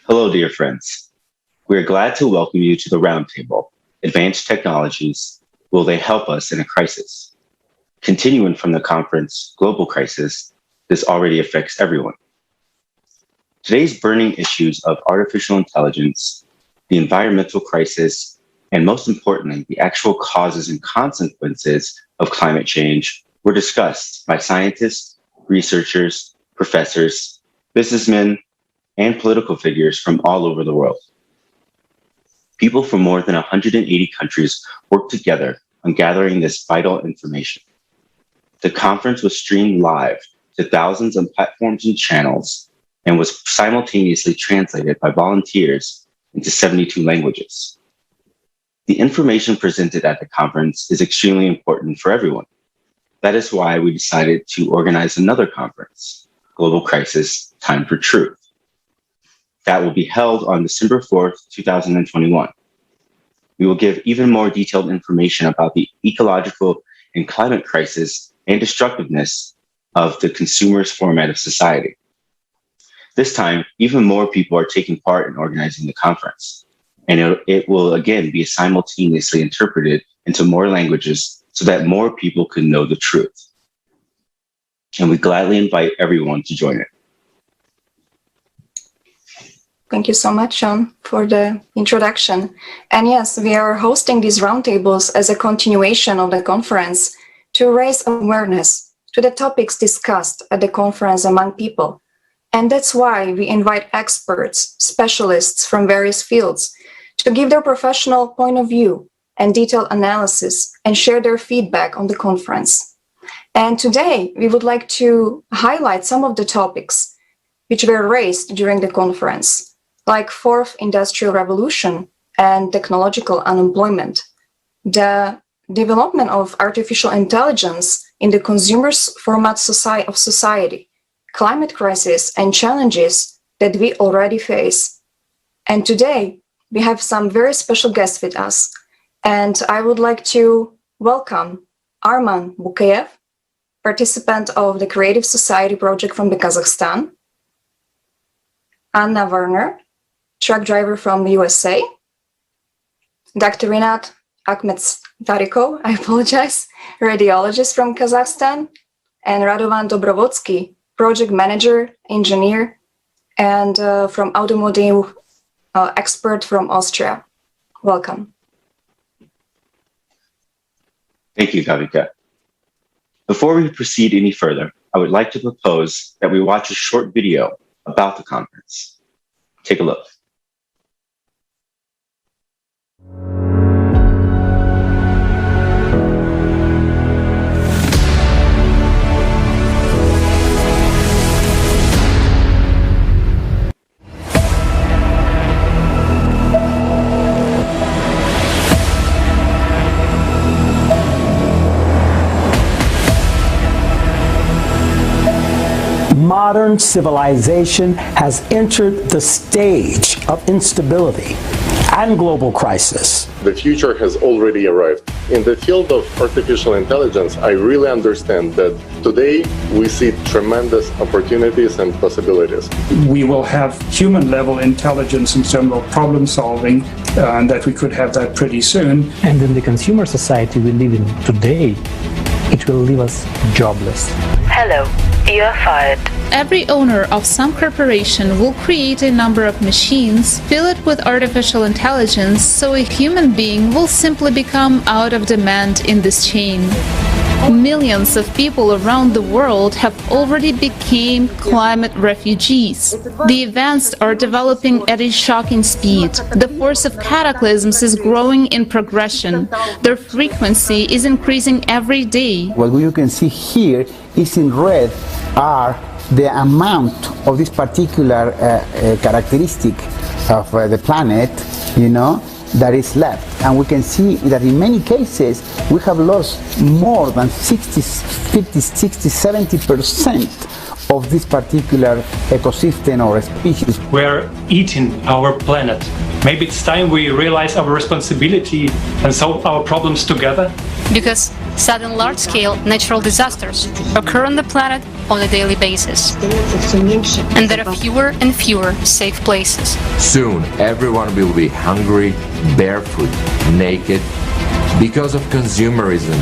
Hello, dear friends. We are glad to welcome you to the Roundtable, Advanced Technologies, Will They Help Us in a Crisis? Continuing from the conference, Global Crisis, this already affects everyone. Today's burning issues of artificial intelligence, the environmental crisis, and most importantly, the actual causes and consequences of climate change were discussed by scientists, researchers, professors, businessmen, and political figures from all over the world. People from more than 180 countries worked together on gathering this vital information. The conference was streamed live to thousands of platforms and channels and was simultaneously translated by volunteers into 72 languages. The information presented at the conference is extremely important for everyone. That is why we decided to organize another conference, Global Crisis, Time for Truth. That will be held on December 4th, 2021. We will give even more detailed information about the ecological and climate crisis and destructiveness of the consumerist format of society. This time, even more people are taking part in organizing the conference, and it will again be simultaneously interpreted into more languages so that more people can know the truth. And we gladly invite everyone to join it. Thank you so much, Sean, for the introduction. And yes, we are hosting these roundtables as a continuation of the conference to raise awareness to the topics discussed at the conference among people. And that's why we invite experts, specialists from various fields to give their professional point of view and detailed analysis and share their feedback on the conference. And today, we would like to highlight some of the topics which were raised during the conference, like Fourth Industrial Revolution and technological unemployment, the development of artificial intelligence in the consumer's format of society, climate crisis and challenges that we already face. And today, we have some very special guests with us. And I would like to welcome Arman Bukayev, participant of the Creative Society project from Kazakhstan, Anna Werner, truck driver from the USA, Dr. Rinat Akhmetstarikov, I apologize, radiologist from Kazakhstan, and Radovan Dobrovodsky, project manager, engineer, and from automotive expert from Austria. Welcome. Thank you, Kavika. Before we proceed any further, I would like to propose that we watch a short video about the conference. Take a look. Modern civilization has entered the stage of instability and global crisis. The future has already arrived. In the field of artificial intelligence, I really understand that today we see tremendous opportunities and possibilities. We will have human-level intelligence in terms of problem solving, and that we could have that pretty soon. And in the consumer society we live in today, it will leave us jobless. Hello, you are fired. Every owner of some corporation will create a number of machines, fill it with artificial intelligence, so a human being will simply become out of demand in this chain. Millions of people around the world have already become climate refugees. The events are developing at a shocking speed. The force of cataclysms is growing in progression. Their frequency is increasing every day. What you can see here is in red are the amount of this particular characteristic of the planet, that is left. And we can see that in many cases, we have lost more than 60, 50, 60, 70% of this particular ecosystem or species. We're eating our planet. Maybe it's time we realize our responsibility and solve our problems together. because sudden large-scale natural disasters occur on the planet on a daily basis, and there are fewer and fewer safe places. Soon, everyone will be hungry, barefoot, naked. Because of consumerism,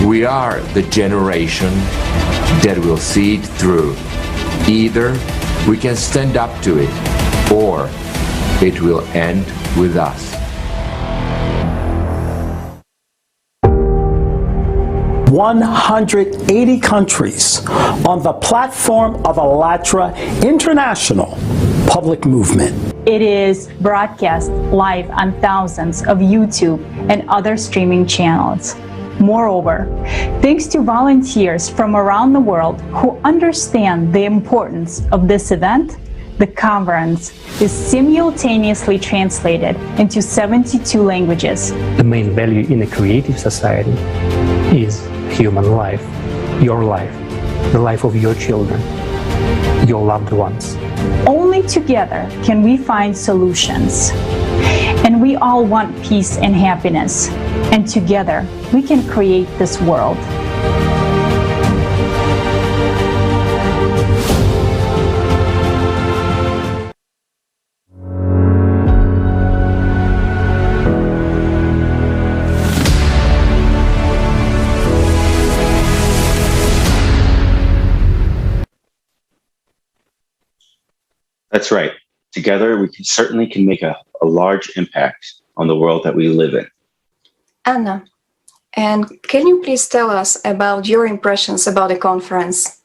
we are the generation that will see it through. Either we can stand up to it, or it will end with us. 180 countries on the platform of ALLATRA International Public Movement. It is broadcast live on thousands of YouTube and other streaming channels. Moreover, thanks to volunteers from around the world who understand the importance of this event, the conference is simultaneously translated into 72 languages. The main value in a creative society is human life, the life of your children, your loved ones. Only together can we find solutions. And we all want peace and happiness. And together we can create this world. That's right. Together, we certainly can make a large impact on the world that we live in. Anna, and can you please tell us about your impressions about the conference?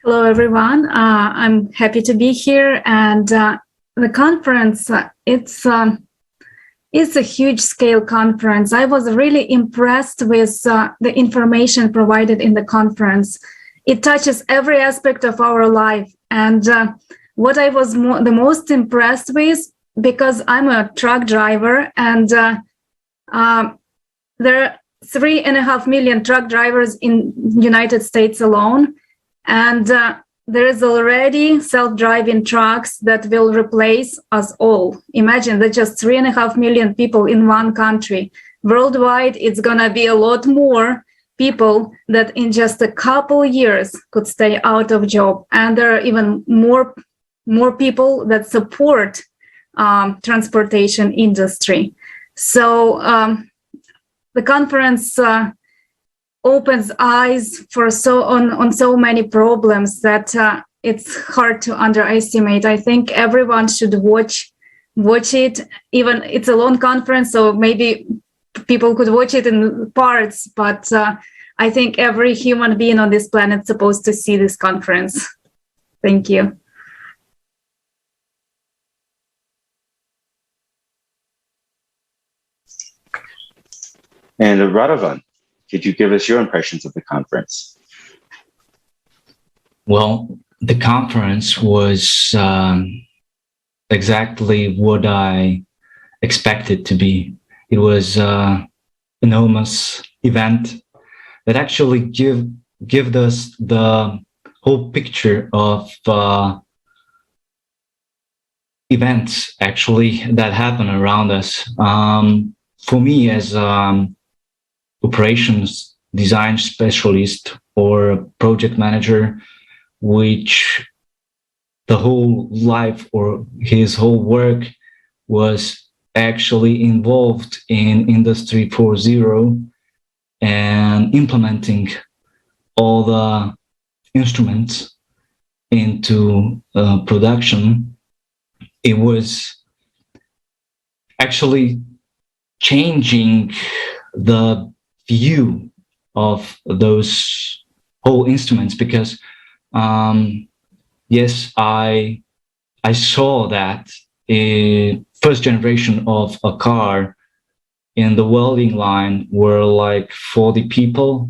Hello, everyone. I'm happy to be here. And the conference, it's a huge scale conference. I was really impressed with the information provided in the conference. It touches every aspect of our life. And what I was the most impressed with, because I'm a truck driver, and there are 3.5 million truck drivers in United States alone. And there is already self-driving trucks that will replace us all. Imagine that just 3.5 million people in one country. Worldwide, it's gonna be a lot more people that in just a couple years could stay out of job. And there are even more people that support transportation industry. So the conference opens eyes for on so many problems that it's hard to underestimate. I think everyone should watch it. Even it's a long conference, so maybe people could watch it in parts, but I think every human being on this planet is supposed to see this conference. Thank you. And Radovan, could you give us your impressions of the conference? Well, the conference was exactly what I expected to be. It was an enormous event that actually give us the whole picture of events actually that happen around us. For me, as operations design specialist or project manager, which the whole life or his whole work was actually involved in Industry 4.0 and implementing all the instruments into production. It was actually changing the view of those whole instruments, because yes, I saw that first generation of a car in the welding line were like 40 people,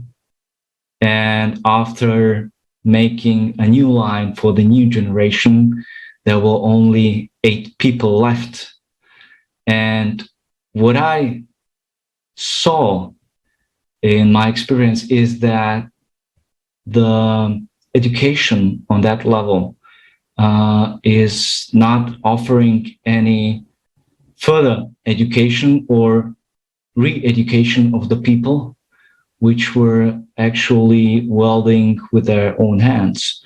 and after making a new line for the new generation, there were only 8 people left. And what I saw in my experience is that the education on that level is not offering any further education or re-education of the people which were actually welding with their own hands.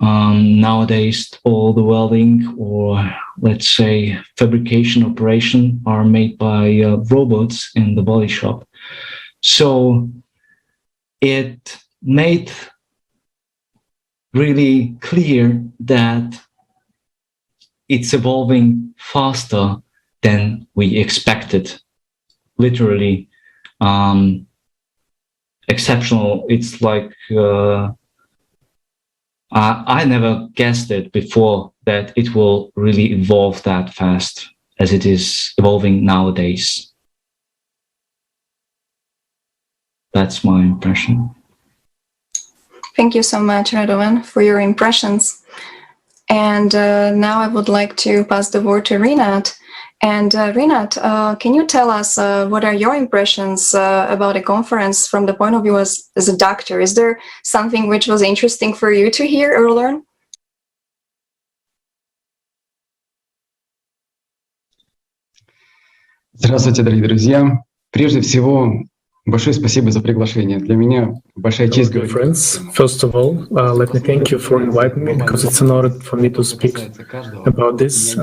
Nowadays, all the welding or, let's say, fabrication operation are made by robots in the body shop. So it made really clear that it's evolving faster than we expected. Literally, exceptional. It's like I never guessed it before that it will really evolve that fast as it is evolving nowadays. That's my impression. Thank you so much, Radovan, for your impressions. And now I would like to pass the word to Rinat. And Rinat, can you tell us what are your impressions about the conference from the point of view as a doctor? Is there something which was interesting for you to hear or learn? Здравствуйте, дорогие друзья. Прежде всего, большое спасибо за приглашение. Для меня большая честь говорить. Friends, first of all, let me thank you for inviting me because it's an honor for me to speak about this.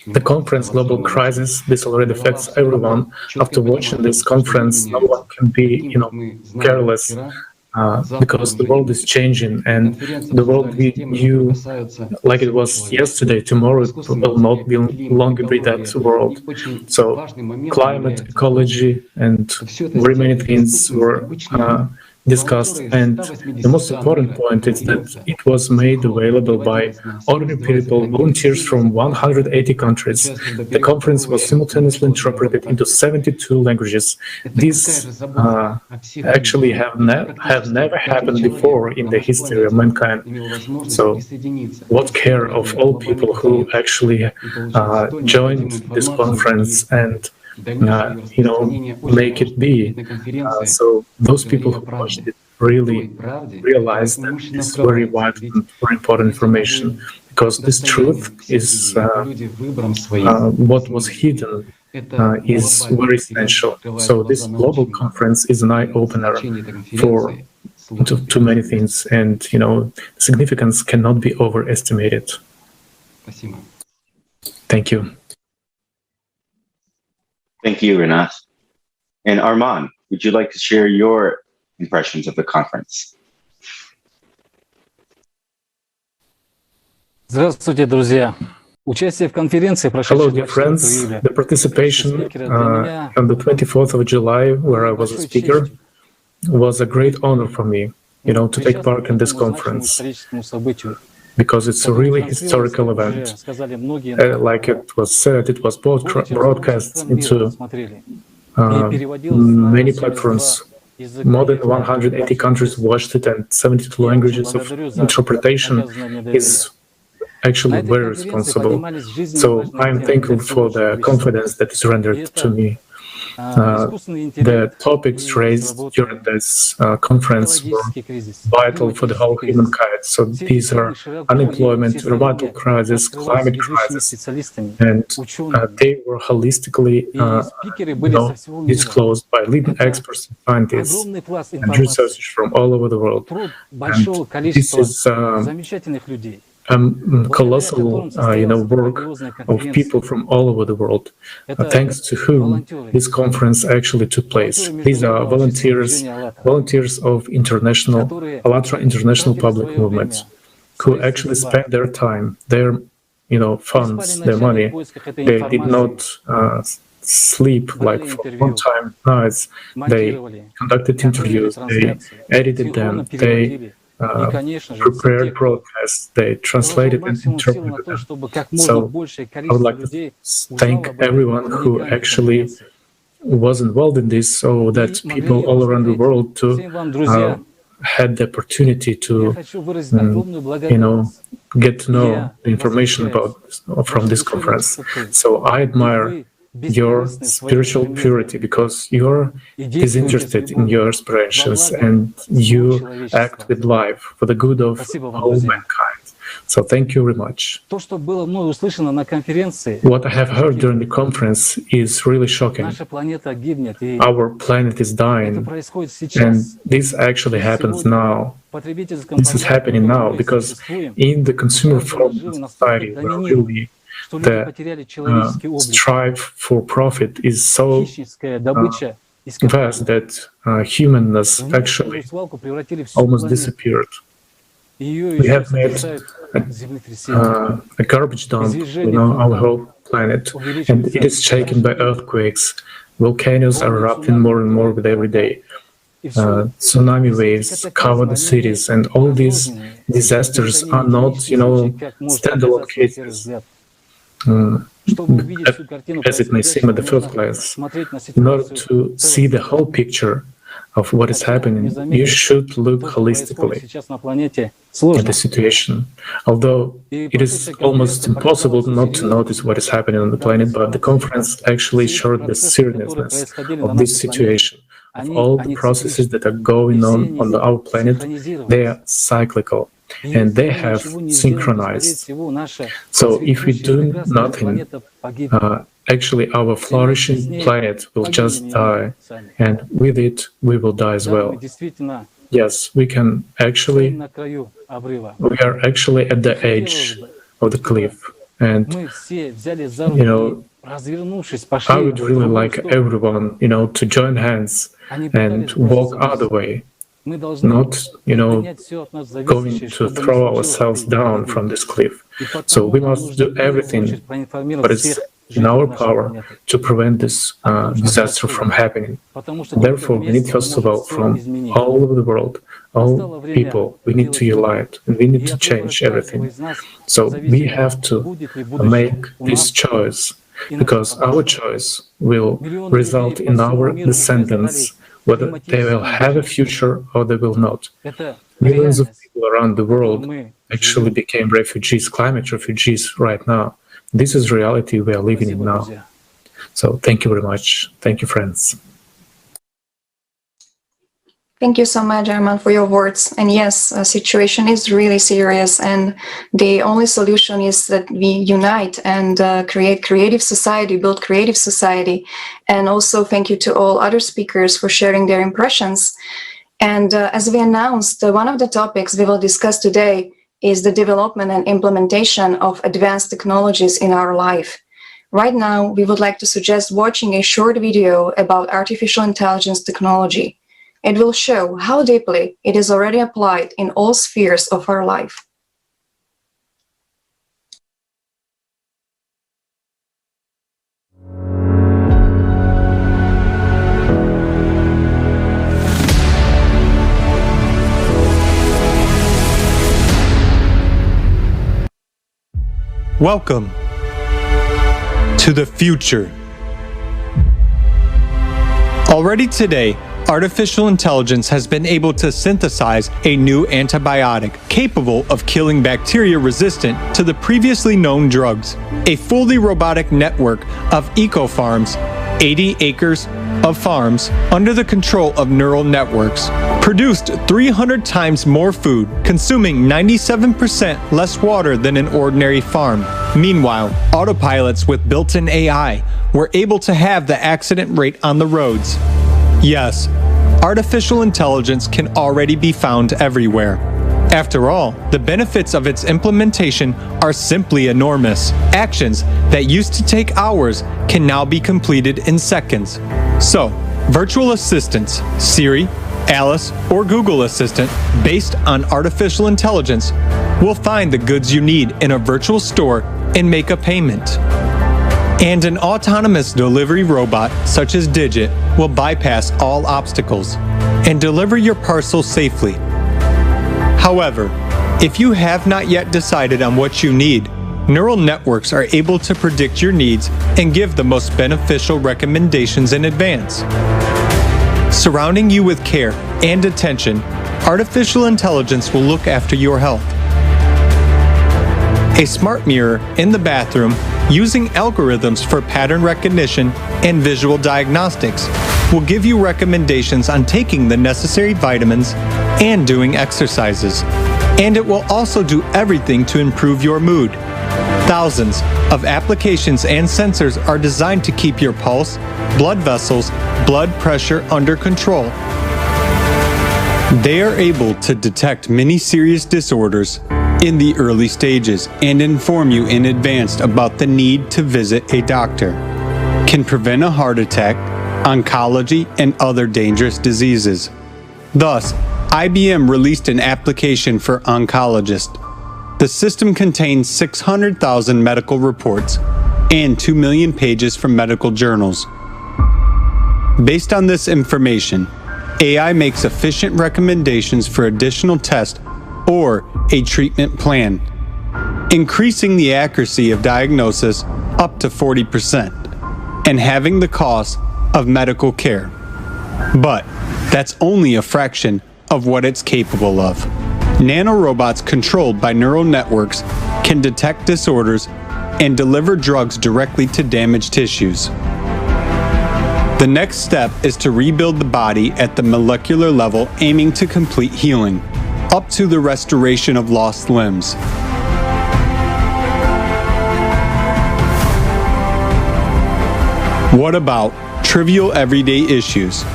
The conference Global Crisis, this already affects everyone. After watching this conference, no one can be, careless because the world is changing, and the world we knew like it was yesterday, tomorrow it will not be longer be that world. So climate, ecology, and very many things were discussed, and the most important point is that it was made available by ordinary people, volunteers from 180 countries. The conference was simultaneously interpreted into 72 languages. These actually have never happened before in the history of mankind. So what care of all people who actually joined this conference and make it be. So those people who watched it really realized that it's very vital and very important information, because this truth is what was hidden is very essential. So this global conference is an eye-opener for to many things, and significance cannot be overestimated. Thank you. Thank you, Rinat. And Arman, would you like to share your impressions of the conference? Здравствуйте, друзья. Участие в конференции, Hello, dear friends. The participation on the 24th of July, where I was a speaker, was a great honor for me, to take part in this conference, because it's a really historical event. Like it was said, it was broadcast into many platforms. More than 180 countries watched it, and 72 languages of interpretation is actually very responsible. So I'm thankful for the confidence that is rendered to me. The topics raised during this conference were vital for the whole humankind. So these are unemployment, environmental crisis, climate crisis, and they were holistically disclosed by leading experts and scientists and researchers from all over the world. And this is colossal, work of people from all over the world, thanks to whom this conference actually took place. These are volunteers of ALLATRA International Public Movement, who actually spent their time, their funds, their money. They did not sleep like for long nights. They conducted interviews, they edited them, they prepared broadcasts, they translated and interpreted them. So I would like to thank everyone who actually was involved in this, so that people all around the world had the opportunity to get to know the information from this conference. So I admire your spiritual purity, because you're disinterested in your aspirations and you act with life for the good of all mankind. So thank you very much. То, что было мной услышано на конференции, What I have heard during the conference is really shocking. наша планета гибнет, и Our planet is это dying, происходит and сейчас. this actually happens Сегодня now. в потребительском This is happening now мире because существуем, in the consumer form жили настолько society, where доminированы, really что люди the потеряли человеческий облик. strive for profit is so Хищническая добыча vast that humanness actually свалку превратили в всю almost планету. disappeared. Ее We еще have made сотрясают землетрясения. a garbage dump, our whole planet, and it is shaken by earthquakes. Volcanoes are erupting more and more with every day. Tsunami waves cover the cities, and all these disasters are not, standalone cases. As it may seem at the first glance, in order to see the whole picture of what is happening, you should look holistically at the situation. Although it is almost impossible not to notice what is happening on the planet, but the conference actually showed the seriousness of this situation. Of all the processes that are going on our planet, they are cyclical and they have synchronized. So if we do nothing, actually our flourishing planet will just die, and with it we will die as well. Yes, we are actually at the edge of the cliff, and I would really like everyone, to join hands and walk other way, not, going to throw ourselves down from this cliff. So we must do everything but it's in our power to prevent this disaster from happening. Therefore, we need, first of all, from all over the world, all people, we need to unite and we need to change everything. So we have to make this choice, because our choice will result in our descendants, whether they will have a future or they will not. Millions of people around the world actually became refugees, climate refugees right now. This is reality we are living in now. So thank you very much. Thank you, friends. Thank you so much, Arman, for your words. And yes, the situation is really serious, and the only solution is that we unite and create creative society, build creative society. And also thank you to all other speakers for sharing their impressions. And as we announced, one of the topics we will discuss today is the development and implementation of advanced technologies in our life. Right now, we would like to suggest watching a short video about artificial intelligence technology. It will show how deeply it is already applied in all spheres of our life. Welcome to the future. Already today, artificial intelligence has been able to synthesize a new antibiotic capable of killing bacteria resistant to the previously known drugs. A fully robotic network of eco-farms, 80 acres of farms under the control of neural networks, produced 300 times more food, consuming 97% less water than an ordinary farm. Meanwhile, autopilots with built-in AI were able to have the accident rate on the roads. Yes, artificial intelligence can already be found everywhere. After all, the benefits of its implementation are simply enormous. Actions that used to take hours can now be completed in seconds. So, virtual assistants, Siri, Alice, or Google Assistant, based on artificial intelligence, will find the goods you need in a virtual store and make a payment. And an autonomous delivery robot, such as Digit, will bypass all obstacles and deliver your parcel safely. However, if you have not yet decided on what you need, neural networks are able to predict your needs and give the most beneficial recommendations in advance. Surrounding you with care and attention, artificial intelligence will look after your health. A smart mirror in the bathroom, using algorithms for pattern recognition and visual diagnostics, will give you recommendations on taking the necessary vitamins and doing exercises. And it will also do everything to improve your mood. Thousands of applications and sensors are designed to keep your pulse, blood vessels, blood pressure under control. They are able to detect many serious disorders in the early stages and inform you in advance about the need to visit a doctor. Can prevent a heart attack, oncology, and other dangerous diseases. Thus, IBM released an application for oncologists. The system contains 600,000 medical reports and 2 million pages from medical journals. Based on this information, AI makes efficient recommendations for additional tests or a treatment plan, increasing the accuracy of diagnosis up to 40% and having the cost of medical care. But that's only a fraction of what it's capable of. Nanorobots controlled by neural networks can detect disorders and deliver drugs directly to damaged tissues. The next step is to rebuild the body at the molecular level, aiming to complete healing, up to the restoration of lost limbs. What about trivial everyday issues?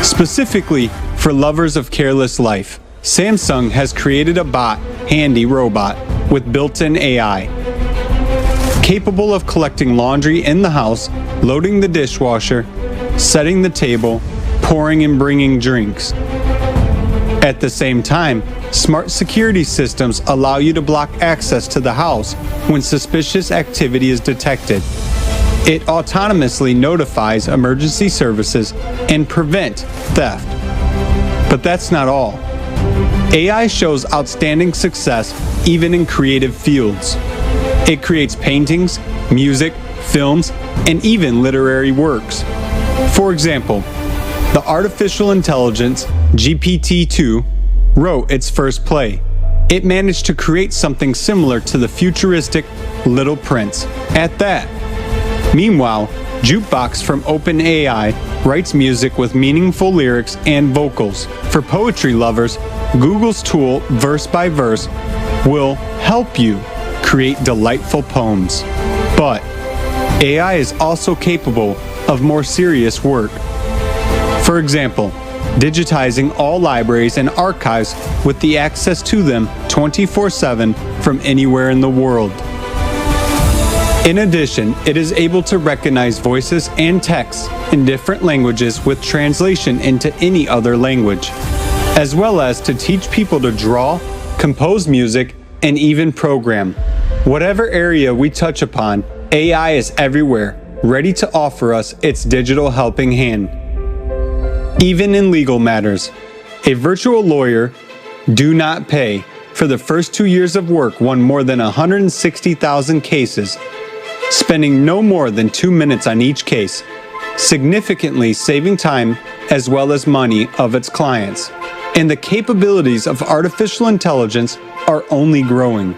Specifically for lovers of careless life, Samsung has created a bot handy robot with built-in AI, capable of collecting laundry in the house, loading the dishwasher, setting the table, pouring and bringing drinks. At the same time, smart security systems allow you to block access to the house when suspicious activity is detected. It autonomously notifies emergency services and prevent theft. But that's not all. AI shows outstanding success even in creative fields. It creates paintings, music, films, and even literary works. For example, the artificial intelligence GPT-2 wrote its first play. It managed to create something similar to the futuristic Little Prince at that. Meanwhile, Jukebox from OpenAI writes music with meaningful lyrics and vocals. For poetry lovers, Google's tool Verse by Verse will help you create delightful poems. But AI is also capable of more serious work. For example, digitizing all libraries and archives with the access to them 24/7 from anywhere in the world. In addition, it is able to recognize voices and texts in different languages with translation into any other language, as well as to teach people to draw, compose music, and even program. Whatever area we touch upon, AI is everywhere, ready to offer us its digital helping hand. Even in legal matters, a virtual lawyer, Do Not Pay, for the first 2 years of work won more than 160,000 cases, spending no more than 2 minutes on each case, significantly saving time as well as money of its clients. And the capabilities of artificial intelligence are only growing.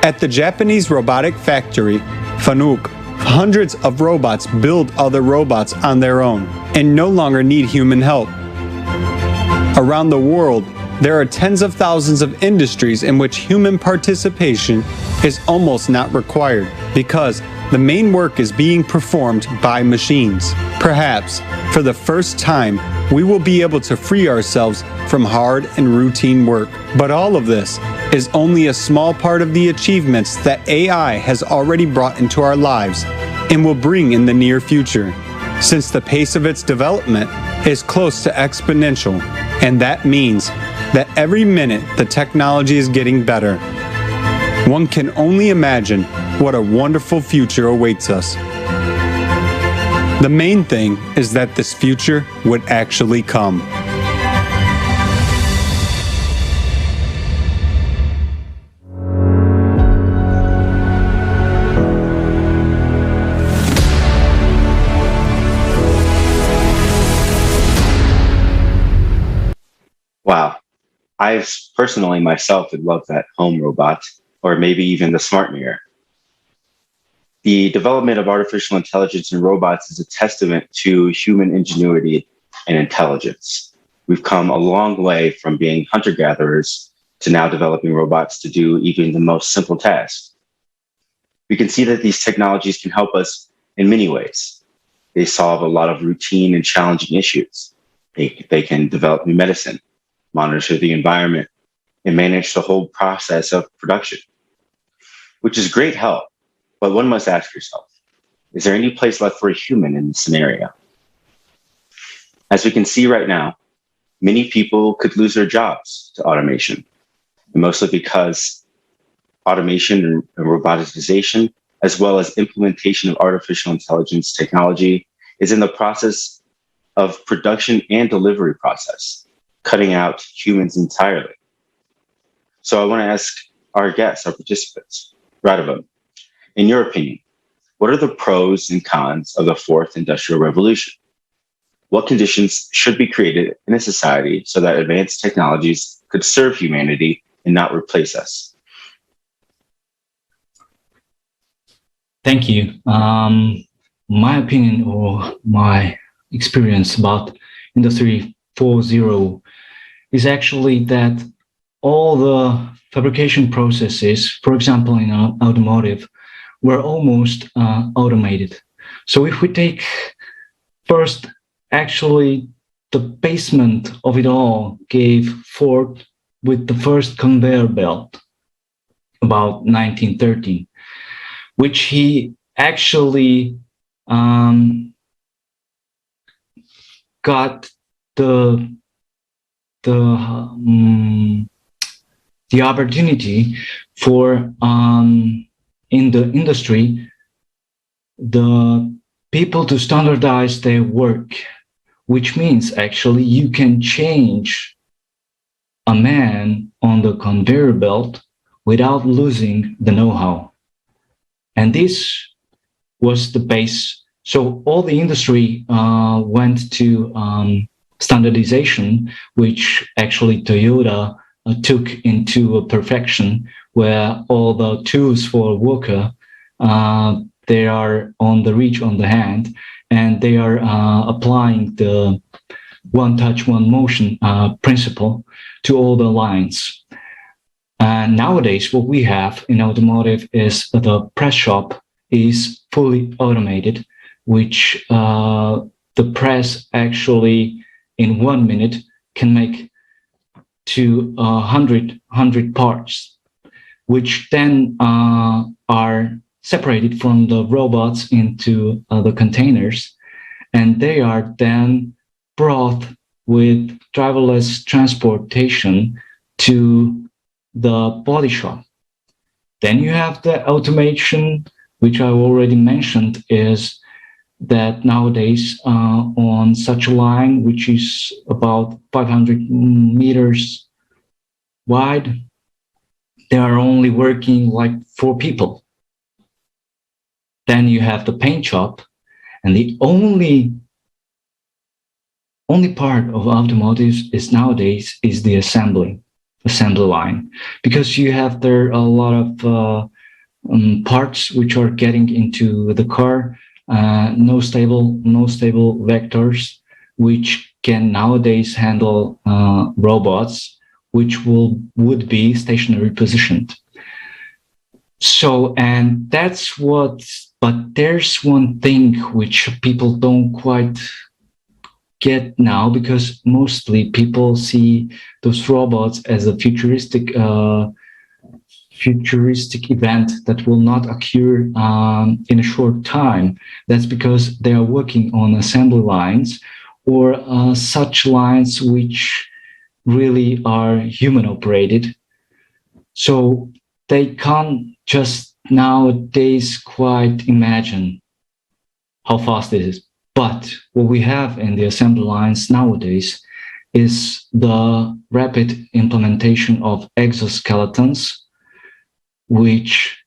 At the Japanese robotic factory, Fanuc, hundreds of robots build other robots on their own and no longer need human help. Around the world, there are tens of thousands of industries in which human participation is almost not required because the main work is being performed by machines. Perhaps, for the first time, we will be able to free ourselves from hard and routine work. But all of this is only a small part of the achievements that AI has already brought into our lives and will bring in the near future, since the pace of its development is close to exponential, and that means that every minute the technology is getting better. One can only imagine what a wonderful future awaits us. The main thing is that this future would actually come. Wow. I've personally myself would love that home robot, or maybe even the smart mirror. The development of artificial intelligence and robots is a testament to human ingenuity and intelligence. We've come a long way from being hunter-gatherers to now developing robots to do even the most simple tasks. We can see that these technologies can help us in many ways. They solve a lot of routine and challenging issues. They can develop new medicine, monitor the environment, and manage the whole process of production, which is great help. But one must ask yourself, is there any place left for a human in this scenario? As we can see right now, many people could lose their jobs to automation, and mostly because automation and roboticization, as well as implementation of artificial intelligence technology, is in the process of production and delivery process, cutting out humans entirely. So I want to ask our guests, our participants, Radova, in your opinion, what are the pros and cons of the fourth industrial revolution? What conditions should be created in a society so that advanced technologies could serve humanity and not replace us? Thank you. My opinion or my experience about Industry 4.0 is actually that all the fabrication processes, for example, in automotive, were almost automated. So if we take first, actually, the basement of it all gave Ford with the first conveyor belt about 1913, which he actually got the opportunity for in the industry the people to standardize their work, which means actually you can change a man on the conveyor belt without losing the know-how. And this was the base. So all the industry went to standardization, which actually Toyota took into perfection, where all the tools for a worker, they are on the reach on the hand, and they are applying the one touch, one motion principle to all the lines. And nowadays, what we have in automotive is the press shop is fully automated, which the press actually in 1 minute can make to 100 parts, which then are separated from the robots into the containers, and they are then brought with driverless transportation to the body shop. Then you have the automation, which I already mentioned, is that nowadays on such a line, which is about 500 meters wide, they are only working like 4 people. Then you have the paint shop, and the only part of automotive is nowadays is the assembly line, because you have there a lot of parts which are getting into the car, no stable vectors, which can nowadays handle robots, which would be stationary positioned. So, and that's what, but there's one thing which people don't quite get now, because mostly people see those robots as a futuristic event that will not occur in a short time. That's because they are working on assembly lines or such lines which really are human operated. So they can't just nowadays quite imagine how fast it is. But what we have in the assembly lines nowadays is the rapid implementation of exoskeletons, which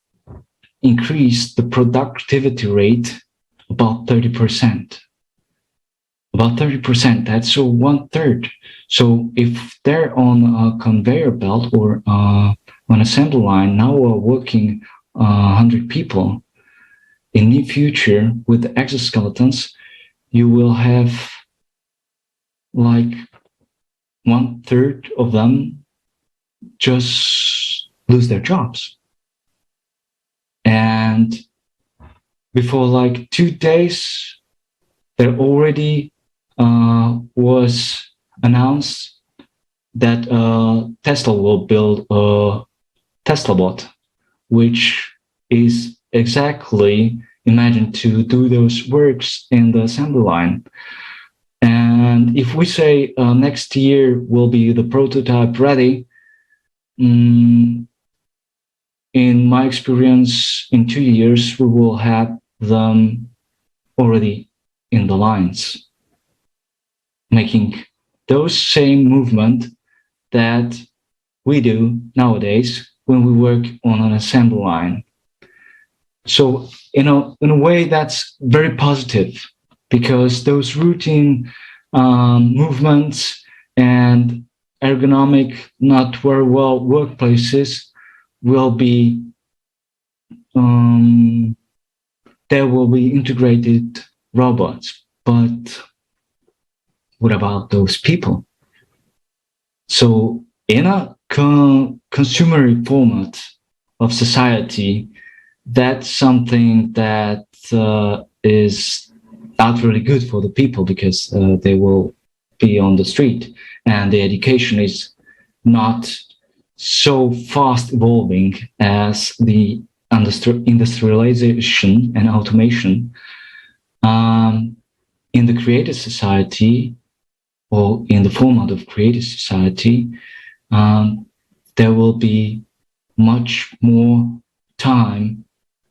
increase the productivity rate about 30%. About 30%, that's so 1/3. So if they're on a conveyor belt or on assembly line, now we're working 100 people. In the future, with the exoskeletons, you will have like 1/3 of them just lose their jobs. And before like 2 days, there already was announced that Tesla will build a Tesla bot, which is exactly imagined to do those works in the assembly line. And if we say next year will be the prototype ready, in my experience, in 2 years, we will have them already in the lines, making those same movement that we do nowadays when we work on an assembly line. So, in a way, that's very positive, because those routine movements and ergonomic, not very well workplaces will be, there will be integrated robots. But what about those people? So in a consumer format of society, that's something that is not really good for the people, because they will be on the street, and the education is not so fast evolving as the industrialization and automation. In the creative society, or in the format of creative society, there will be much more time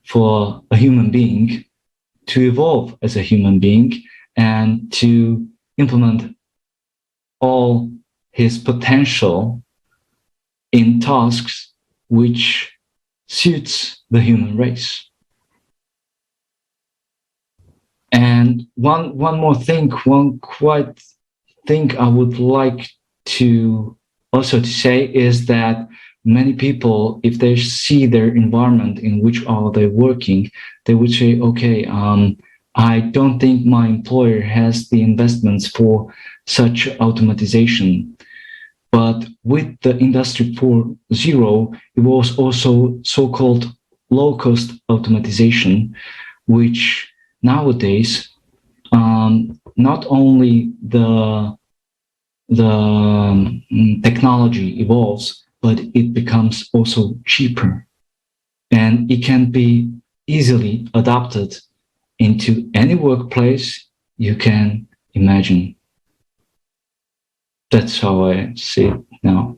for a human being to evolve as a human being and to implement all his potential in tasks which suits the human race. And one more thing, one quite thing I would like to also to say is that many people, if they see their environment in which are they working, they would say, okay, I don't think my employer has the investments for such automatization. But with the Industry 4.0, it was also so-called low-cost automatization, which nowadays, not only the technology evolves, but it becomes also cheaper, and it can be easily adapted into any workplace you can imagine. That's how I see it now.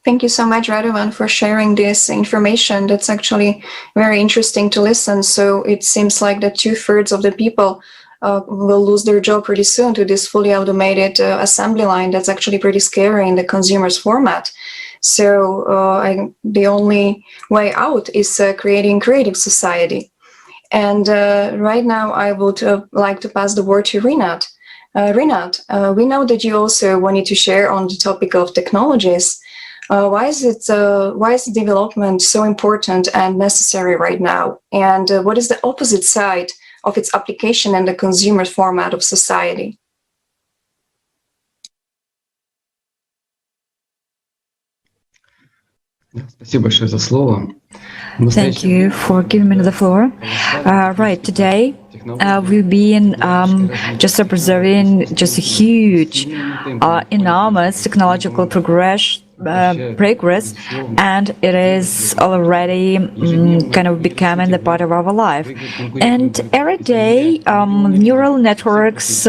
Thank you so much, Radovan, for sharing this information. That's actually very interesting to listen. So it seems like that 2/3 of the people will lose their job pretty soon to this fully automated assembly line. That's actually pretty scary in the consumer's format. So the only way out is creating creative society. And right now I would like to pass the word to Rinat. Rinat, we know that you also wanted to share on the topic of technologies. Why is development so important and necessary right now? And what is the opposite side of its application in the consumer format of society? Thank you for giving me the floor. Right, today we've been just observing just a huge, enormous technological progress, and it is already kind of becoming the part of our life. And every day, neural networks,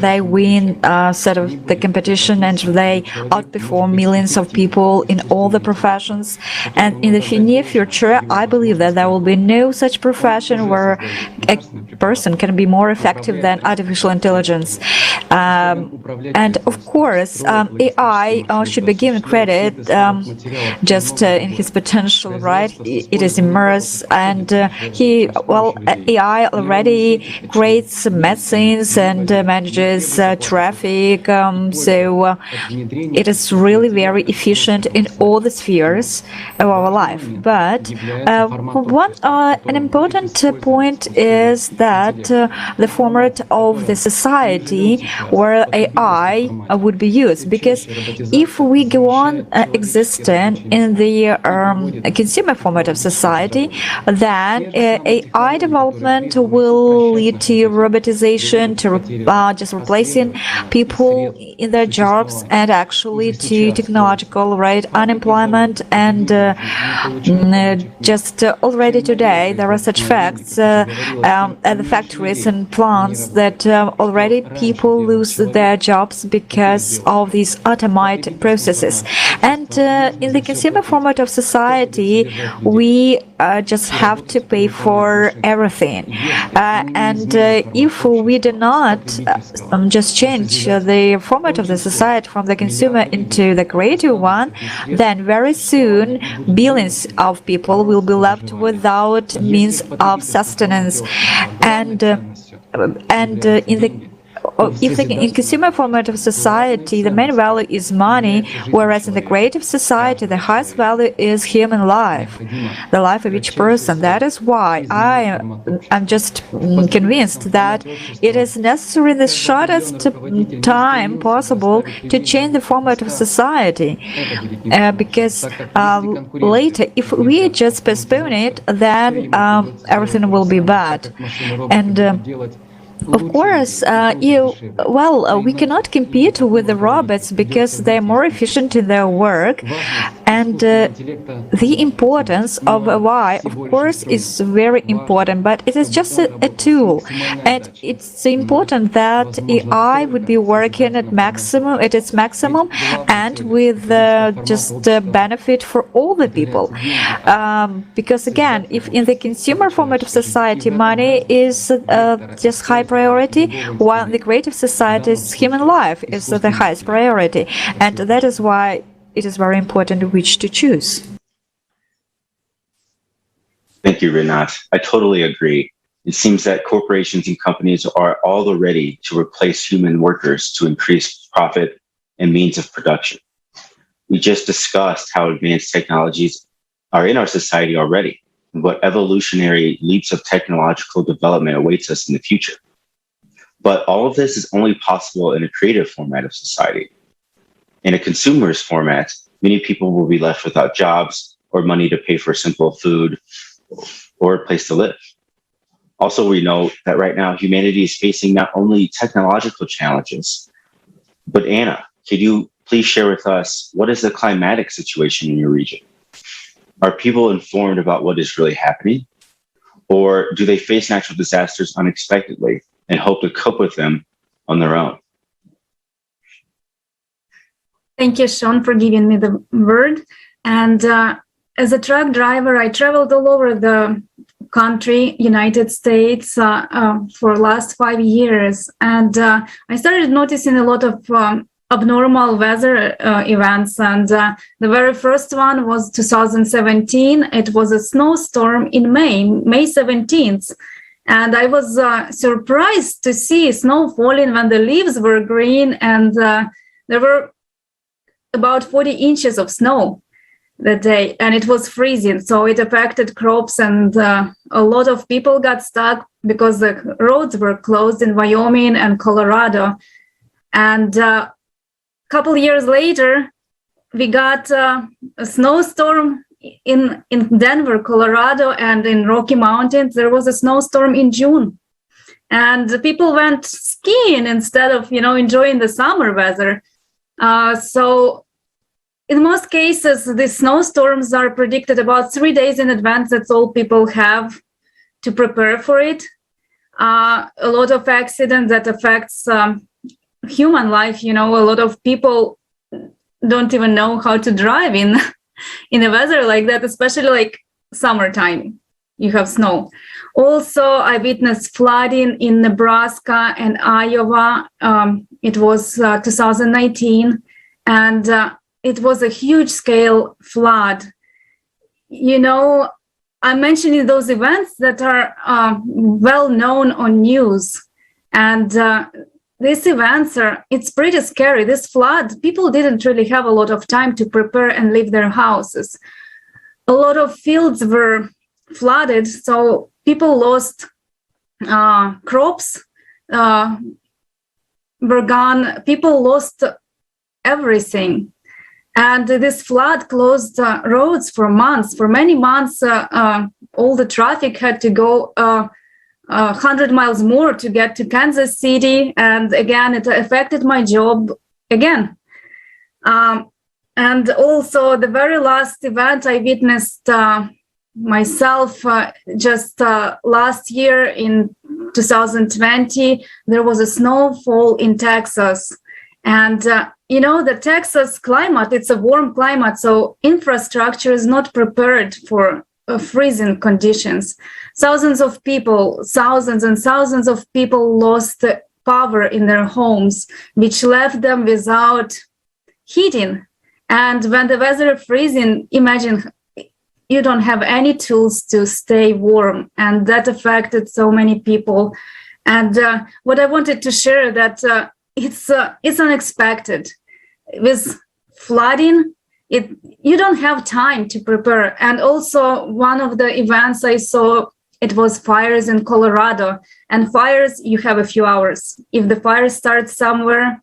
they win sort of the competition, and they outperform millions of people in all the professions. And in the near future, I believe that there will be no such profession where a person can be more effective than artificial intelligence. And of course, AI should be given credit just in his potential, right? It is immersed, and AI already creates medicines and manages traffic. So it is really very efficient in all the spheres of our life. But an important point is that the format of the society where AI would be used, because if we go on existing in the consumer format of society, then AI development will lead to robotization, to just replacing people in their jobs, and actually to technological unemployment. And just already today there are such facts at the factories and plants that already people lose their jobs because of these automated processes. And in the consumer format of society, we just have to pay for everything. And if we do not just change the format of the society from the consumer into the creative one, then very soon billions of people will be left without means of sustenance. And in consumer format of society, the main value is money, whereas in the creative society, the highest value is human life, the life of each person. That is why I'm just convinced that it is necessary in the shortest time possible to change the format of society, because later, if we just postpone it, then everything will be bad. And of course, we cannot compete with the robots because they're more efficient in their work, and the importance of AI, of course, is very important, but it is just a tool, and it's important that AI would be working at its maximum, and with just benefit for all the people. Because again, if in the consumer format of society, money is just high priority, while in the creative societies, human life is the highest priority. And that is why it is very important which to choose. Thank you, Renat. I totally agree. It seems that corporations and companies are all ready to replace human workers to increase profit and means of production. We just discussed how advanced technologies are in our society already, and what evolutionary leaps of technological development awaits us in the future. But all of this is only possible in a creative format of society. In a consumer's format, many people will be left without jobs or money to pay for simple food or a place to live. Also, we know that right now humanity is facing not only technological challenges, but Anna, could you please share with us what is the climatic situation in your region? Are people informed about what is really happening? Or do they face natural disasters unexpectedly and hope to cope with them on their own? Thank you, Sean, for giving me the word. And as a truck driver, I traveled all over the country, United States, for the last 5 years. And I started noticing a lot of abnormal weather events. And the very first one was 2017. It was a snowstorm in May 17th. And I was surprised to see snow falling when the leaves were green, and there were about 40 inches of snow that day, and it was freezing. So it affected crops, and a lot of people got stuck because the roads were closed in Wyoming and Colorado. And a couple years later, we got a snowstorm in Denver, Colorado, and in Rocky Mountains. There was a snowstorm in June, and the people went skiing instead of enjoying the summer weather. So in most cases, the snowstorms are predicted about 3 days in advance. That's all people have to prepare for it. A lot of accidents that affects human life. A lot of people don't even know how to drive in a weather like that, especially like summertime. You have snow. Also, I witnessed flooding in Nebraska and Iowa. It was 2019. And it was a huge scale flood. You know, I'm mentioning those events that are well known on news. And these events it's pretty scary. This flood, people didn't really have a lot of time to prepare and leave their houses. A lot of fields were flooded, so people lost crops, were gone, people lost everything. And this flood closed roads for months. For many months, all the traffic had to go 100 miles more to get to Kansas City. And again, it affected my job again. And also the very last event I witnessed myself just last year in 2020, there was a snowfall in Texas. And, you know, the Texas climate, it's a warm climate, so infrastructure is not prepared for freezing conditions. Thousands and thousands of people lost power in their homes, which left them without heating. And when the weather is freezing, imagine you don't have any tools to stay warm. And that affected so many people. And what I wanted to share that it's unexpected. With flooding, you don't have time to prepare. And also one of the events I saw, it was fires in Colorado. And fires, you have a few hours. If the fire starts somewhere,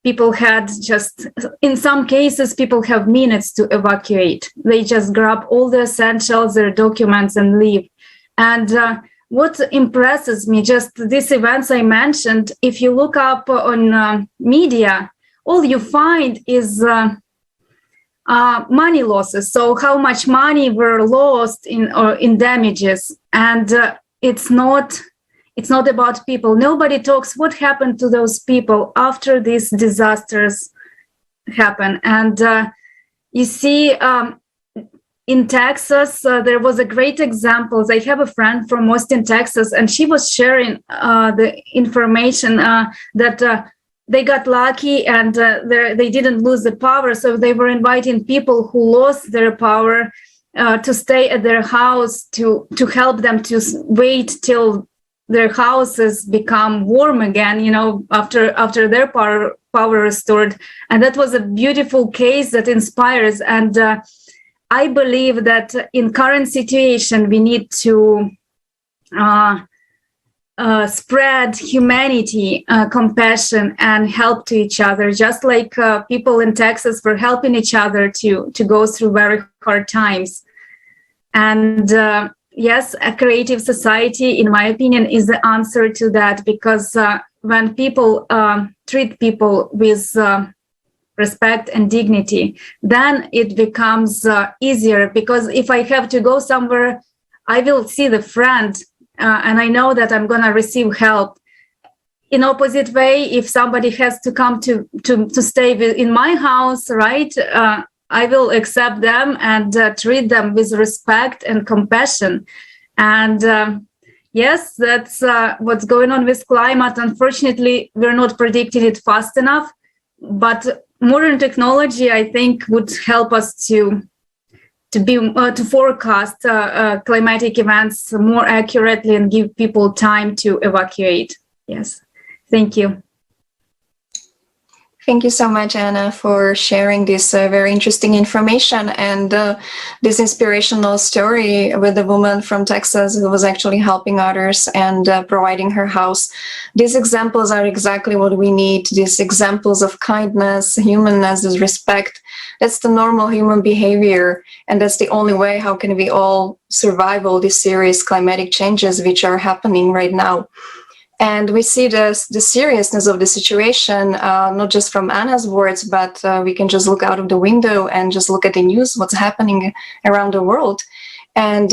people had just, in some cases, people have minutes to evacuate. They just grab all the essentials, their documents, and leave. And what impresses me, just these events I mentioned, if you look up on media, all you find is money losses. So how much money were lost in damages. And it's not about people. Nobody talks what happened to those people after these disasters happen. And you see, in Texas, there was a great example. I have a friend from Austin, Texas, and she was sharing the information that they got lucky and they didn't lose the power. So they were inviting people who lost their power to stay at their house to help them to wait till their houses become warm again, you know, after their power restored. And that was a beautiful case that inspires. And I believe that in current situation, we need to spread humanity, compassion, and help to each other, just like people in Texas were helping each other to go through very hard times. And yes, a creative society, in my opinion, is the answer to that, because when people treat people with respect and dignity, then it becomes easier. Because if I have to go somewhere, I will see the friend and I know that I'm going to receive help. In opposite way, if somebody has to come to stay in my house, right, I will accept them and treat them with respect and compassion. And yes, that's what's going on with climate. Unfortunately, we're not predicting it fast enough, but modern technology, I think, would help us to forecast climatic events more accurately and give people time to evacuate. Yes, thank you. Thank you so much, Anna, for sharing this very interesting information and this inspirational story with a woman from Texas who was actually helping others and providing her house. These examples are exactly what we need, these examples of kindness, humanness, respect. That's the normal human behavior, and that's the only way how can we all survive all these serious climatic changes which are happening right now. And we see the seriousness of the situation, not just from Anna's words, but we can just look out of the window and just look at the news, what's happening around the world, and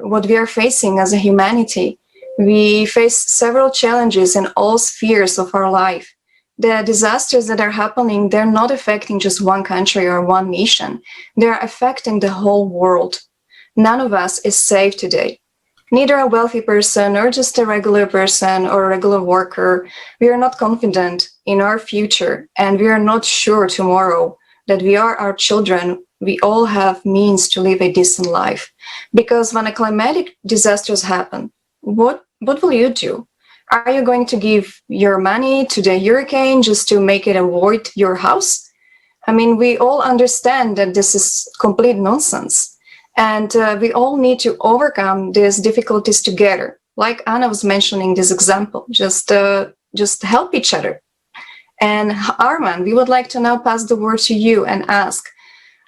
what we are facing as a humanity. We face several challenges in all spheres of our life. The disasters that are happening, they're not affecting just one country or one nation. They're affecting the whole world. None of us is safe today. Neither a wealthy person or just a regular person or a regular worker. We are not confident in our future, and we are not sure tomorrow that we are our children, we all have means to live a decent life. Because when a climatic disasters happen, what will you do? Are you going to give your money to the hurricane just to make it avoid your house? I mean, we all understand that this is complete nonsense. And we all need to overcome these difficulties together. Like Anna was mentioning this example, just help each other. And Arman, we would like to now pass the word to you and ask,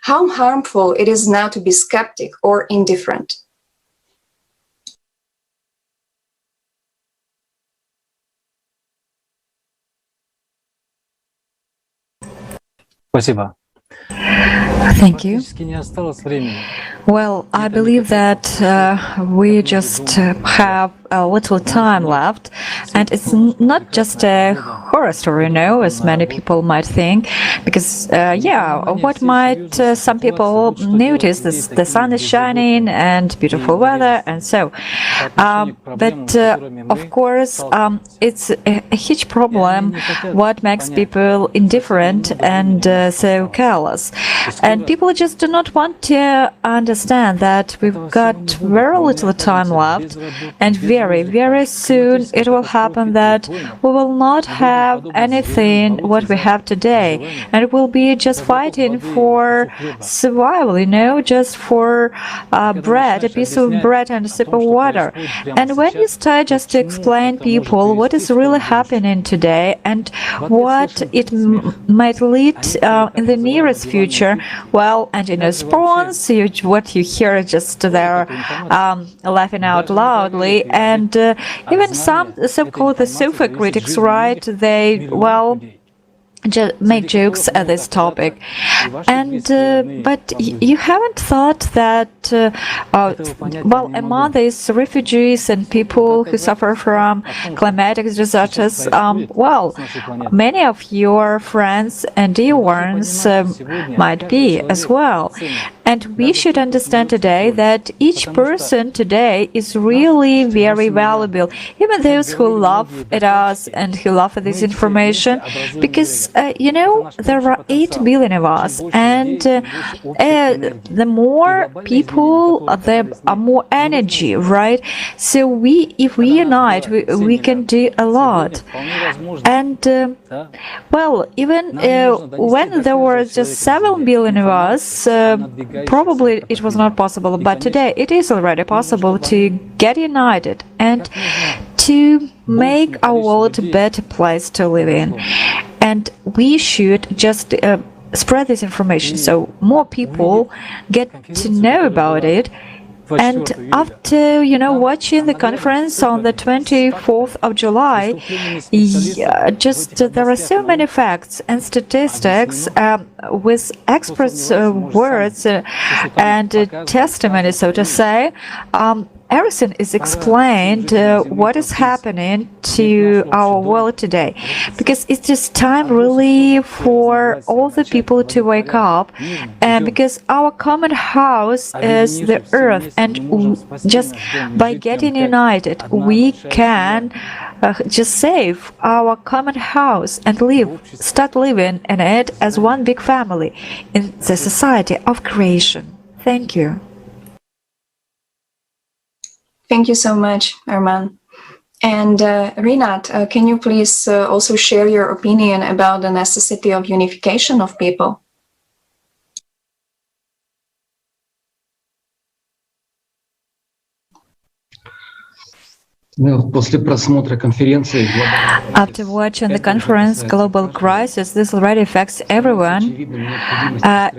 how harmful it is now to be skeptic or indifferent? Спасибо. Thank you. Практически не осталось времени. Well, I believe that we just have a little time left, and it's not just a horror story, as many people might think, because, what might some people notice, the sun is shining and beautiful weather, and so. But, of course, it's a huge problem what makes people indifferent and so careless. And people just do not want to understand that we've got very little time left, and very, very soon it will happen that we will not have anything what we have today, and we'll be just fighting for survival, just for bread, a piece of bread and a sip of water. And when you start just to explain people what is really happening today and what it might lead in the nearest future, well, and in response, what you hear just there laughing out loudly, and even some so-called the sofa critics, right? They, well, just make jokes at this topic, and but you haven't thought that among these refugees and people who suffer from climatic disasters, many of your friends and dear ones might be as well. And we should understand today that each person today is really very valuable, even those who laugh at us and who laugh at this information, because there are 8 billion of us, and the more people, there are more energy, right? So if we unite, we can do a lot. And even when there were just 7 billion of us, probably it was not possible, but today it is already possible to get united and to make our world a better place to live in. And we should just spread this information so more people get to know about it. And after, watching the conference on the 24th of July, there are so many facts and statistics with experts' words and testimony, so to say. Everything is explained what is happening to our world today, because it's just time really for all the people to wake up, and because our common house is the earth, and just by getting united we can just save our common house and start living in it as one big family in the society of creation. Thank you. Thank you so much, Arman. And Rinat, can you please also share your opinion about the necessity of unification of people? After watching the conference Global Crisis, this already affects everyone.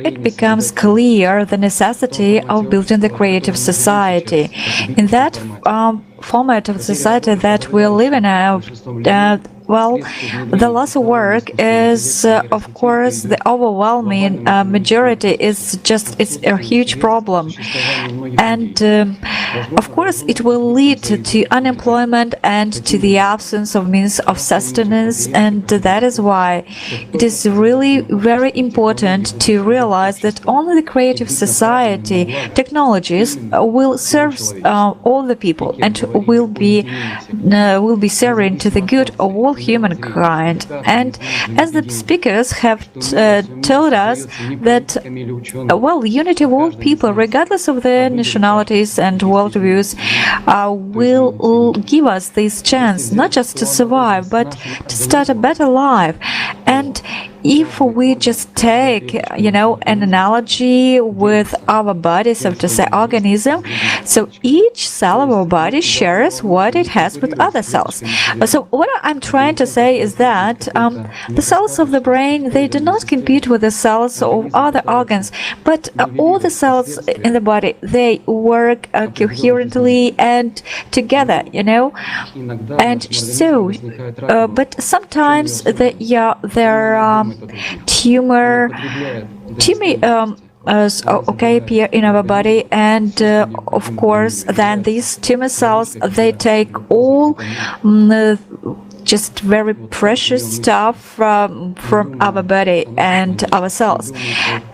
It becomes clear the necessity of building the creative society. In that format of society that we live in now, the loss of work is, of course, the overwhelming majority. It's a huge problem. And of course, it will lead to unemployment and to the absence of means of sustenance, and that is why it is really very important to realize that only the creative society technologies will serve all the people and will be serving to the good of all humankind. And as the speakers have told us that, unity of all people, regardless of their nationalities and worldviews, will give us this chance not just to survive, but to start a better life. And if we just take, an analogy with our body, so to say, organism, so each cell of our body shares what it has with other cells. So what I'm trying to say is that the cells of the brain, they do not compete with the cells of other organs, but all the cells in the body, they work coherently and together, And so, but sometimes there are tumor appear in our body, and of course then these tumor cells, they take all just very precious stuff from our body and our cells.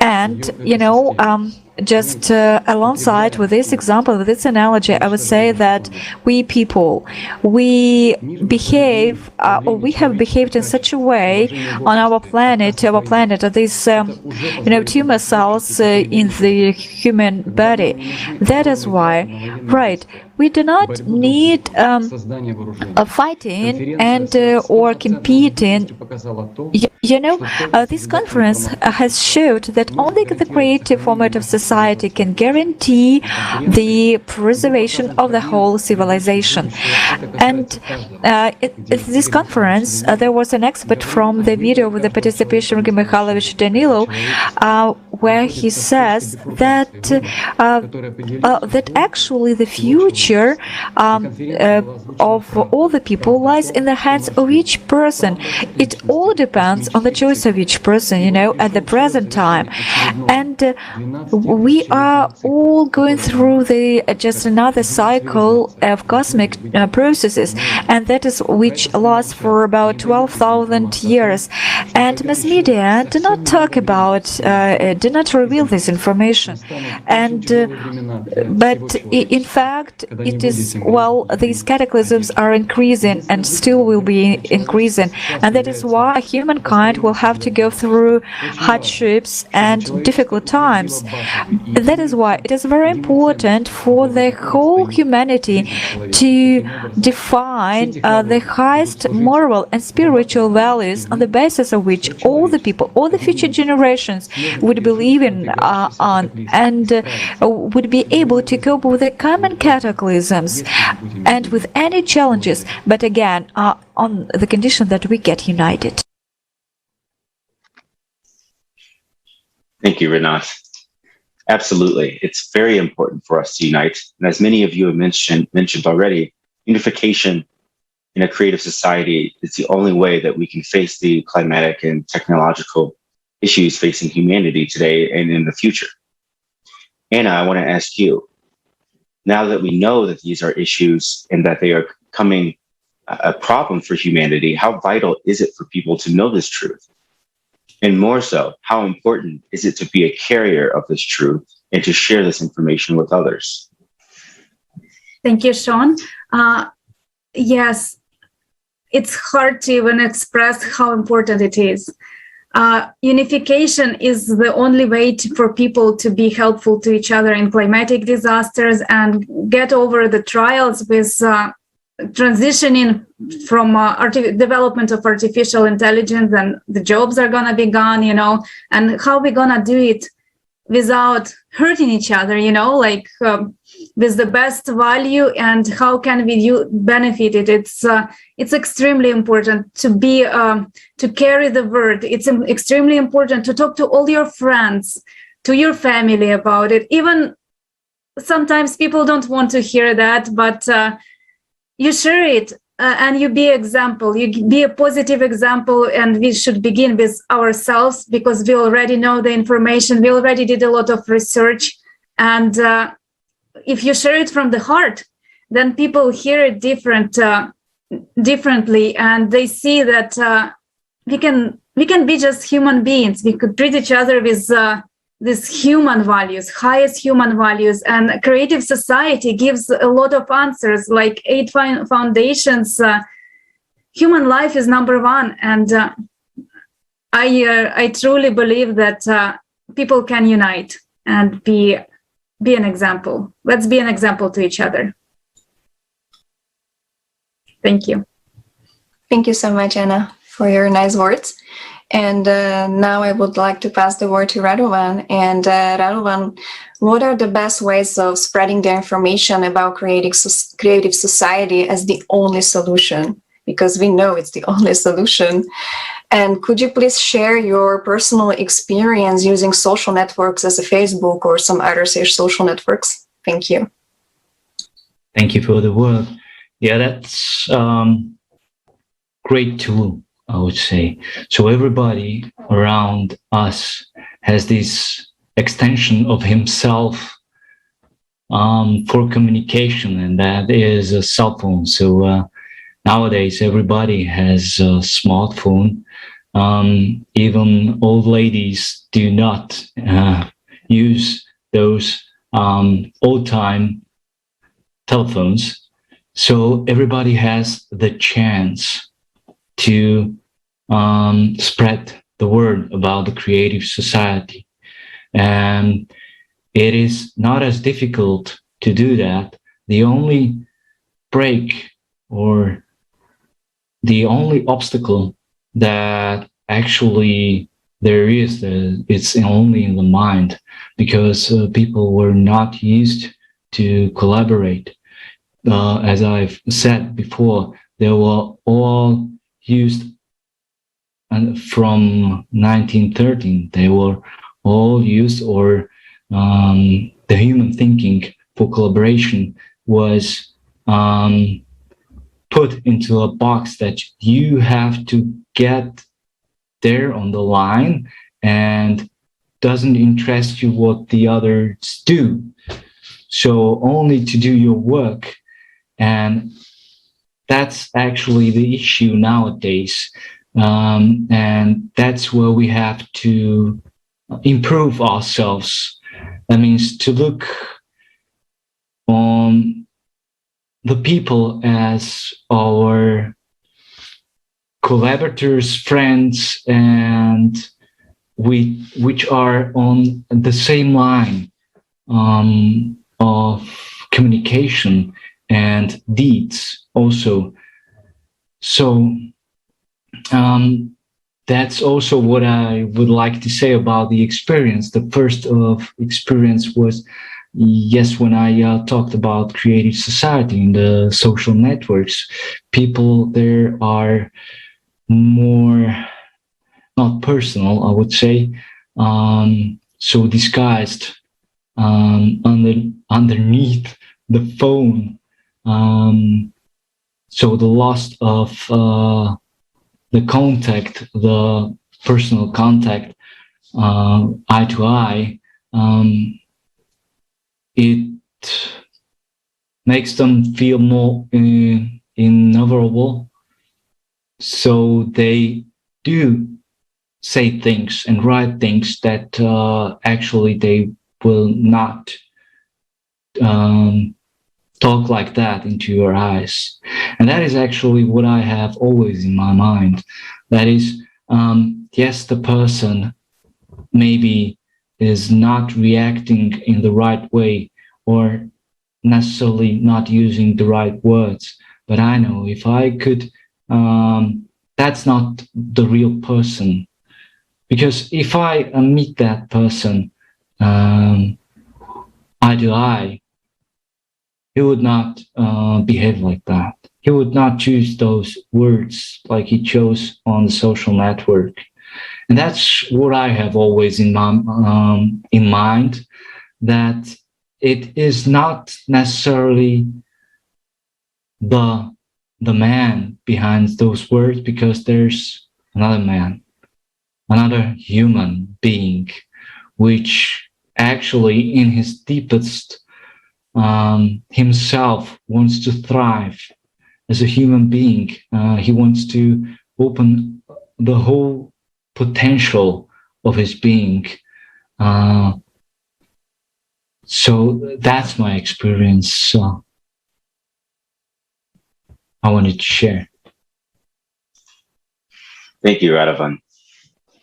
And just alongside with this example, with this analogy, I would say that we people, we behave or we have behaved in such a way on our planet, these tumor cells in the human body. That is why, right, we do not need fighting and or competing. This conference has showed that only the creative format of society can guarantee the preservation of the whole civilization. And at this conference, there was an expert from the video with the participation of Mikhailovich Danilo, where he says that that actually the future of all the people lies in the hands of each person. It all depends on the choice of each person, at the present time. And we are all going through just another cycle of cosmic processes, and that is which lasts for about 12,000 years. And mass media do not talk about, do not reveal this information. And but in fact, it is, these cataclysms are increasing and still will be increasing, and that is why humankind will have to go through hardships and difficult times. That is why it is very important for the whole humanity to define the highest moral and spiritual values on the basis of which all the people, all the future generations would believe in on, and would be able to cope with the common cataclysms and with any challenges, but again, on the condition that we get united. Thank you, Renat. Absolutely. It's very important for us to unite. And as many of you have mentioned already, unification in a creative society is the only way that we can face the climatic and technological issues facing humanity today and in the future. Anna, I want to ask you, now that we know that these are issues and that they are becoming a problem for humanity, how vital is it for people to know this truth? And more so, how important is it to be a carrier of this truth and to share this information with others? Thank you, Sean. Yes, it's hard to even express how important it is. Unification is the only way for people to be helpful to each other in climatic disasters and get over the trials with transitioning from development of artificial intelligence, and the jobs are going to be gone, and how we're going to do it without hurting each other, with the best value, and how can we benefit it. It's extremely important to be to carry the word. It's extremely important to talk to all your friends, to your family about it. Even sometimes people don't want to hear that, but you share it and you be example. You be a positive example, and we should begin with ourselves because we already know the information. We already did a lot of research, and if you share it from the heart, then people hear it differently, and they see that we can be just human beings. We could treat each other with these human values, highest human values. And creative society gives a lot of answers, like 8 foundations. Human life is number one, and I truly believe that people can unite and be an example. Let's be an example to each other. Thank you. Thank you so much, Anna, for your nice words. And now I would like to pass the word to Radovan. And Radovan, what are the best ways of spreading the information about creative society as the only solution? Because we know it's the only solution. And could you please share your personal experience using social networks as a Facebook or some other social networks? Thank you. Thank you for the word. Yeah, that's great tool, I would say. So everybody around us has this extension of himself for communication, and that is a cell phone. So nowadays, everybody has a smartphone. Even old ladies do not use those old-time telephones. So everybody has the chance to spread the word about the creative society. And it is not as difficult to do that. The only break or the only obstacle that actually there is, it's only in the mind, because people were not used to collaborate. As I've said before, they were all used from 1913. They were all used, or the human thinking for collaboration was put into a box that you have to get there on the line, and doesn't interest you what the others do. So only to do your work. And that's actually the issue nowadays. And that's where we have to improve ourselves. That means to look on the people as our collaborators, friends, and which are on the same line of communication and deeds also. So that's also what I would like to say about the experience. The first of experience was, yes, when I talked about creative society in the social networks, people there are more, not personal, I would say, so disguised underneath the phone. So the loss of the contact, the personal contact, eye to eye, it makes them feel more invulnerable. So they do say things and write things that actually they will not talk like that into your eyes. And that is actually what I have always in my mind. That is, yes, the person maybe is not reacting in the right way or necessarily not using the right words. But I know if I could, that's not the real person. Because if I meet that person eye to eye, he would not behave like that. He would not choose those words like he chose on the social network. And that's what I have always in mind, that it is not necessarily the man behind those words, because there's another man, another human being, which actually in his deepest himself wants to thrive as a human being. He wants to open the whole potential of his being. So that's my experience. So I wanted to share. Thank you, Radovan.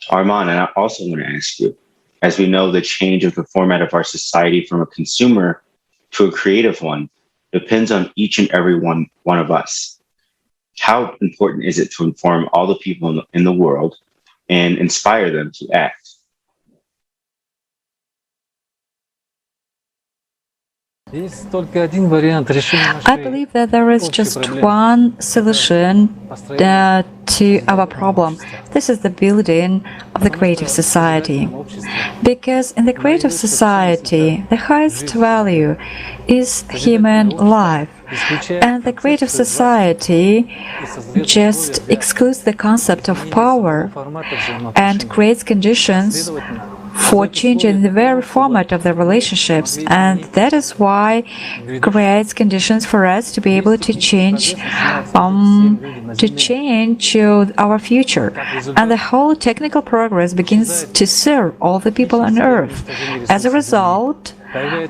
Armand, and I also want to ask you, as we know the change of the format of our society from a consumer to a creative one depends on each and every one of us. How important is it to inform all the people in the world and inspire them to act? I believe that there is just one solution to our problem. This is the building of the creative society. Because in the creative society, the highest value is human life. And the creative society just excludes the concept of power and creates conditions for changing the very format of the relationships, and that is why creates conditions for us to be able to change our future. And the whole technical progress begins to serve all the people on Earth. As a result, the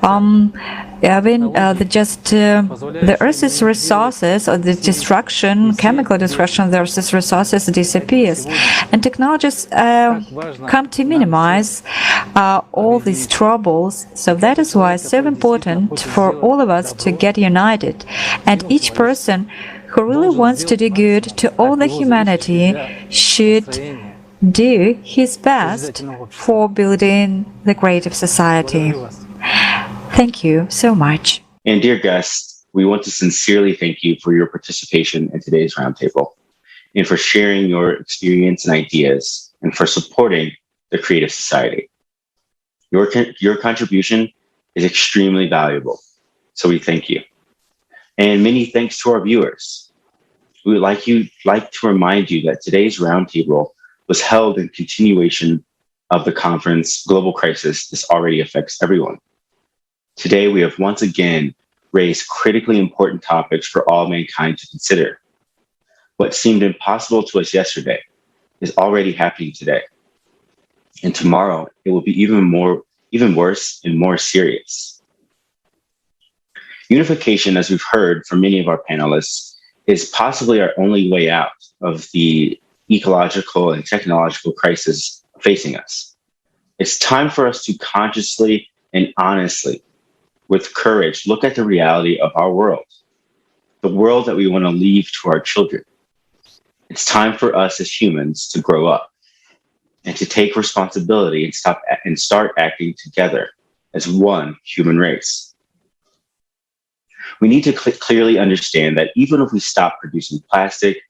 Earth's resources, or the destruction, chemical destruction of the Earth's resources disappears, and technologies come to minimize all these troubles. So that is why it's so important for all of us to get united, and each person who really wants to do good to all the humanity should do his best for building the creative society. Thank you so much. And dear guests, we want to sincerely thank you for your participation in today's roundtable and for sharing your experience and ideas and for supporting the creative society. Your contribution is extremely valuable, so we thank you. And many thanks to our viewers. We would like to remind you that today's roundtable was held in continuation of the conference Global Crisis, This Already Affects Everyone. Today, we have once again raised critically important topics for all mankind to consider. What seemed impossible to us yesterday is already happening today. And tomorrow, it will be even worse and more serious. Unification, as we've heard from many of our panelists, is possibly our only way out of the ecological and technological crisis facing us. It's time for us to consciously and honestly, with courage, look at the reality of our world, the world that we want to leave to our children. It's time for us as humans to grow up and to take responsibility and start acting together as one human race. We need to clearly understand that even if we stop producing plastic,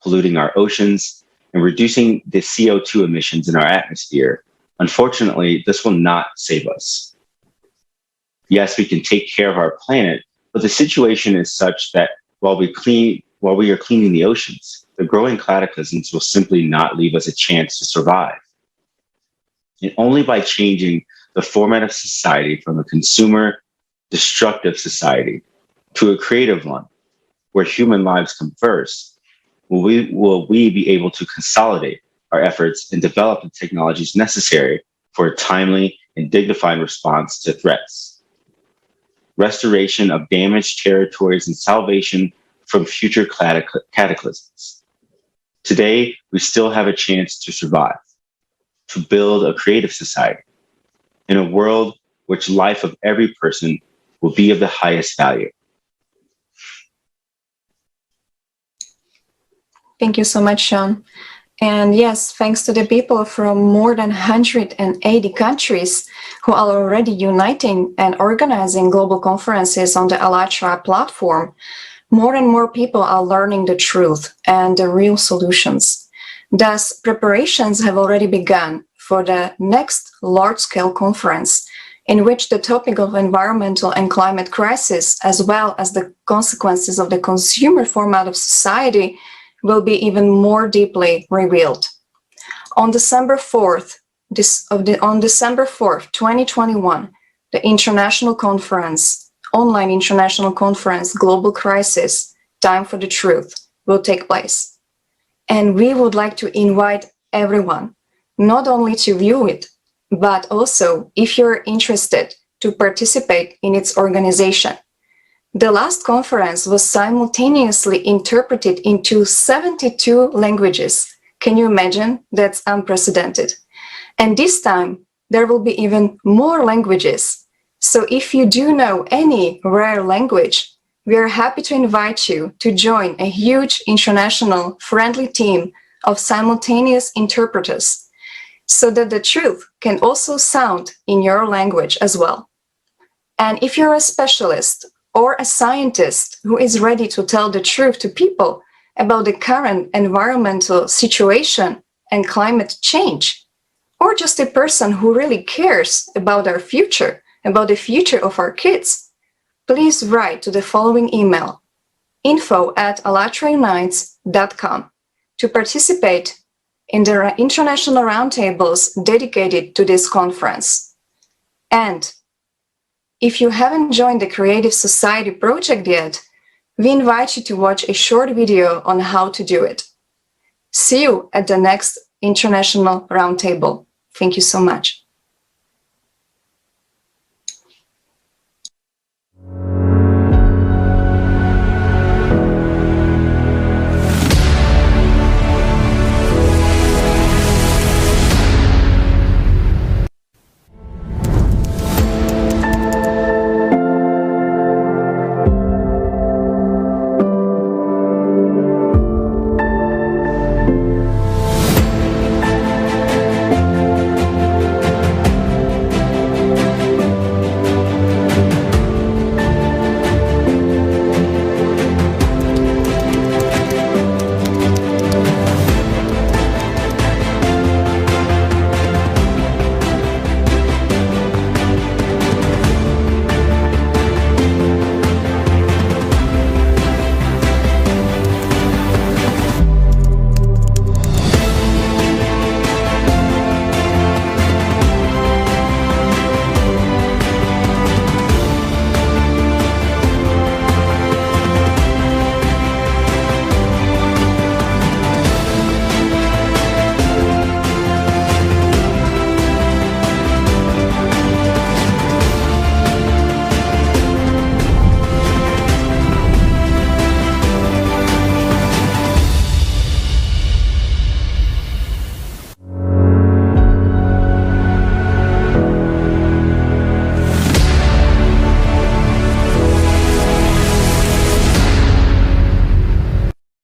polluting our oceans, and reducing the CO2 emissions in our atmosphere, unfortunately, this will not save us. Yes, we can take care of our planet, but the situation is such that while we are cleaning the oceans, the growing cataclysms will simply not leave us a chance to survive. And only by changing the format of society from a consumer, destructive society to a creative one, where human lives come first, will we be able to consolidate our efforts and develop the technologies necessary for a timely and dignified response to threats. Restoration of damaged territories and salvation from future cataclysms. Today, we still have a chance to survive, to build a creative society in a world which life of every person will be of the highest value. Thank you so much, Sean. And yes, thanks to the people from more than 180 countries who are already uniting and organizing global conferences on the ALLATRA platform, more and more people are learning the truth and the real solutions. Thus, preparations have already begun for the next large-scale conference, in which the topic of environmental and climate crisis, as well as the consequences of the consumer format of society, will be even more deeply revealed. On December 4th, 2021, the International Conference online international conference, Global Crisis, Time for the Truth, will take place. And we would like to invite everyone, not only to view it, but also, if you're interested, to participate in its organization. The last conference was simultaneously interpreted into 72 languages. Can you imagine? That's unprecedented. And this time, there will be even more languages. So if you do know any rare language, we are happy to invite you to join a huge international friendly team of simultaneous interpreters so that the truth can also sound in your language as well. And if you're a specialist or a scientist who is ready to tell the truth to people about the current environmental situation and climate change, or just a person who really cares about our future, about the future of our kids, please write to the following email, info@allatraunites.com, to participate in the international roundtables dedicated to this conference. And if you haven't joined the Creative Society project yet, we invite you to watch a short video on how to do it. See you at the next international roundtable. Thank you so much.